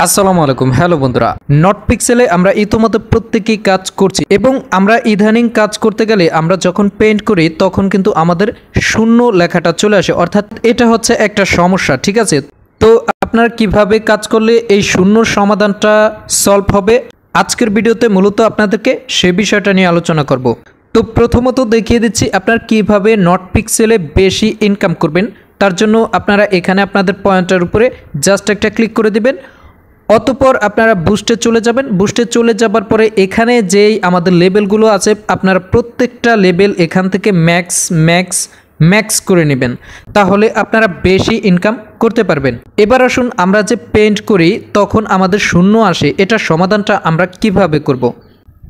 আসসালামু আলাইকুম। হ্যালো বন্ধুরা, নটপিক্সেলে আমরা ইতোমধ্যে প্রত্যেকেই কাজ করছি এবং আমরা ইদানিং কাজ করতে গেলে আমরা যখন পেইন্ট করি তখন কিন্তু আমাদের শূন্য লেখাটা চলে আসে, অর্থাৎ এটা হচ্ছে একটা সমস্যা। ঠিক আছে, তো আপনারা কিভাবে কাজ করলে এই শূন্যর সমাধানটা সলভ হবে, আজকের ভিডিওতে মূলত আপনাদেরকে সে বিষয়টা নিয়ে আলোচনা করব। তো প্রথমত দেখিয়ে দিচ্ছি আপনারা কিভাবে নটপিক্সেলে বেশি ইনকাম করবেন। তার জন্য আপনারা এখানে আপনাদের পয়েন্টের উপরে জাস্ট একটা ক্লিক করে দিবেন, অতঃপর আপনারা বুস্টে চলে যাবেন। বুস্টে চলে যাবার পরে এখানে যেই আমাদের লেভেলগুলো আছে আপনারা প্রত্যেকটা লেভেল এখান থেকে ম্যাক্স ম্যাক্স ম্যাক্স করে নেবেন, তাহলে আপনারা বেশি ইনকাম করতে পারবেন। এবার আসুন আমরা যে পেইন্ট করি তখন আমাদের শূন্য আসে, এটার সমাধানটা আমরা কিভাবে করব।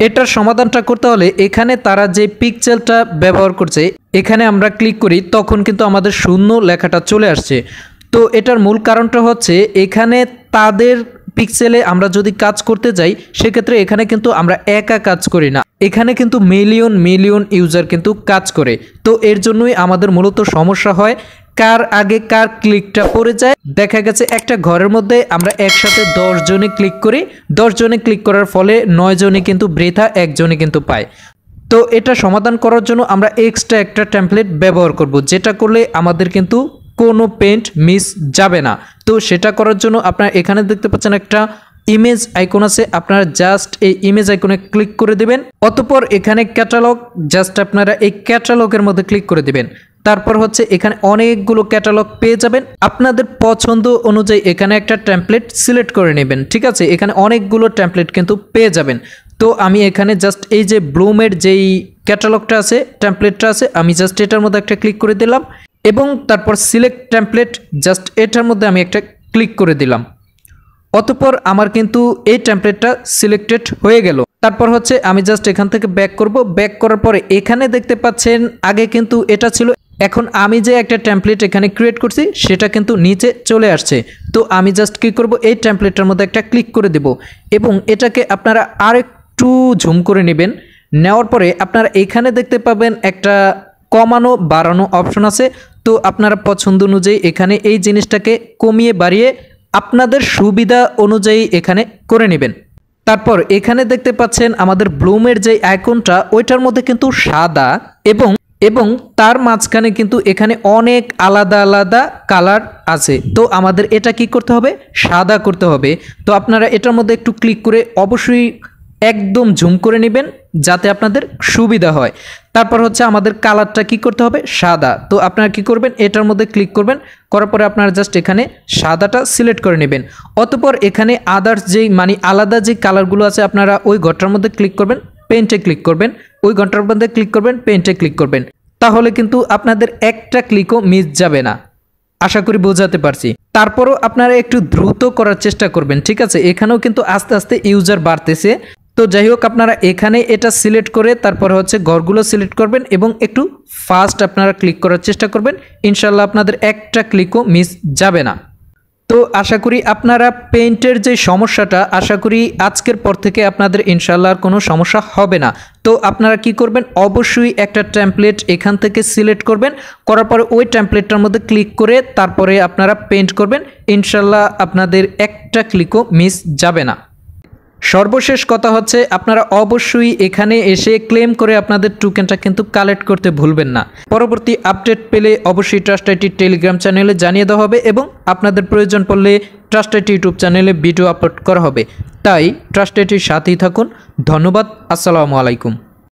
এটার সমাধানটা করতে হলে এখানে তারা যে পিক্সেলটা ব্যবহার করছে এখানে আমরা ক্লিক করি তখন কিন্তু আমাদের শূন্য লেখাটা চলে আসছে। তো এটার মূল কারণটা হচ্ছে এখানে তাদের পিক্সেলে আমরা যদি কাজ করতে যাই সেক্ষেত্রে এখানে কিন্তু আমরা একা কাজ করি না, এখানে কিন্তু মিলিয়ন মিলিয়ন ইউজার কিন্তু কাজ করে। তো এর জন্যই আমাদের মূলত সমস্যা হয়, কার আগে কার ক্লিকটা পড়ে যায়। দেখা গেছে একটা ঘরের মধ্যে আমরা একসাথে 10 জনে ক্লিক করি, 10 জনে ক্লিক করার ফলে 9 জনে কিন্তু বৃথা, একজনে কিন্তু পায়। তো এটা সমাধান করার জন্য আমরা এক্সট্রা একটা টেমপ্লেট ব্যবহার করব, যেটা করলে আমাদের কিন্তু কোনো পেইন্ট মিস যাবে না। তো সেটা করার জন্য আপনারা এখানে দেখতে পাচ্ছেন একটা ইমেজ আইকন আছে, আপনারা জাস্ট এই ইমেজ আইকনে ক্লিক করে দিবেন। অতঃপর এখানে ক্যাটালগ, জাস্ট আপনারা এই ক্যাটালগের মধ্যে ক্লিক করে দিবেন। তারপর হচ্ছে এখানে অনেকগুলো ক্যাটালগ পেয়ে যাবেন, আপনাদের পছন্দ অনুযায়ী এখানে একটা টেমপ্লেট সিলেক্ট করে নেবেন। ঠিক আছে, এখানে অনেকগুলো টেমপ্লেট কিন্তু পেয়ে যাবেন। তো আমি এখানে জাস্ট এই যে ব্লুমের যেই ক্যাটালগটা আছে, টেমপ্লেটটা আছে, আমি জাস্ট এটার মধ্যে একটা ক্লিক করে দিলাম এবং তারপর সিলেক্ট টেমপ্লেট, জাস্ট এটার মধ্যে আমি একটা ক্লিক করে দিলাম। অতঃপর আমার কিন্তু এই টেমপ্লেটটা সিলেক্টেড হয়ে গেল। তারপর হচ্ছে আমি জাস্ট এখান থেকে ব্যাক করব। ব্যাক করার পরে এখানে দেখতে পাচ্ছেন আগে কিন্তু এটা ছিল, এখন আমি যে একটা টেমপ্লেট এখানে ক্রিয়েট করছি সেটা কিন্তু নিচে চলে আসছে। তো আমি জাস্ট কি করব, এই টেমপ্লেটটার মধ্যে একটা ক্লিক করে দেব এবং এটাকে আপনারা আরেকটু জুম করে নেবেন। নেওয়ার পরে আপনারা এখানে দেখতে পাবেন একটা কমানো বাড়ানো অপশন আছে। তো আপনারা পছন্দ অনুযায়ী এখানে এই জিনিসটাকে কমিয়ে বাড়িয়ে আপনাদের সুবিধা অনুযায়ী এখানে করে নেবেন। তারপর এখানে দেখতে পাচ্ছেন আমাদের ব্লুমের যে আইকনটা ওইটার মধ্যে কিন্তু সাদা এবং তার মাঝখানে কিন্তু এখানে অনেক আলাদা আলাদা কালার আছে। তো আমাদের এটা কি করতে হবে, সাদা করতে হবে। তো আপনারা এটার মধ্যে একটু ক্লিক করে অবশ্যই একদম জুম করে নেবেন যাতে আপনাদের সুবিধা হয়। তারপর হচ্ছে আমাদের কালারটা কি করতে হবে, সাদা। তো আপনারা কি করবেন, এটার মধ্যে ক্লিক করবেন, করার পরে আপনারা জাস্ট এখানে সাদাটা সিলেক্ট করে নেবেন। অতঃপর এখানে আদার্স যেই আলাদা যে কালারগুলো আছে আপনারা ওই ঘরটার মধ্যে ক্লিক করবেন, পেইন্টে ক্লিক করবেন, ওই ঘরটার মধ্যে ক্লিক করবেন, পেইন্টে ক্লিক করবেন, তাহলে কিন্তু আপনাদের একটা ক্লিকও মিস যাবে না। আশা করি বোঝাতে পারছি। তারপরও আপনারা একটু দ্রুত করার চেষ্টা করবেন। ঠিক আছে, এখানেও কিন্তু আস্তে আস্তে ইউজার বাড়তেছে। তো যাই হোক, আপনারা এখানে এটা সিলেক্ট করে তারপর হচ্ছে ঘরগুলো সিলেক্ট করবেন এবং একটু ফাস্ট আপনারা ক্লিক করার চেষ্টা করবেন, ইনশাল্লাহ আপনাদের একটা ক্লিকও মিস যাবে না। তো আশা করি আপনারা পেইন্টের যে সমস্যাটা, আশা করি আজকের পর থেকে আপনাদের ইনশাল্লাহ আর কোনো সমস্যা হবে না। তো আপনারা কি করবেন, অবশ্যই একটা টেমপ্লেট এখান থেকে সিলেক্ট করবেন, করার পরে ওই টেমপ্লেটটার মধ্যে ক্লিক করে তারপরে আপনারা পেইন্ট করবেন, ইনশাল্লাহ আপনাদের একটা ক্লিকও মিস যাবে না। সর্বশেষ কথা হচ্ছে আপনারা অবশ্যই এখানে এসে ক্লেম করে আপনাদের টোকেনটা কিন্তু কালেক্ট করতে ভুলবেন না। পরবর্তী আপডেট পেলে অবশ্যই ট্রাস্ট আইটি টেলিগ্রাম চ্যানেলে জানিয়ে দেওয়া হবে এবং আপনাদের প্রয়োজন পড়লে ট্রাস্ট আইটি ইউটিউব চ্যানেলে ভিডিও আপলোড করা হবে। তাই ট্রাস্ট আইটির সাথেই থাকুন। ধন্যবাদ। আসসালামু আলাইকুম।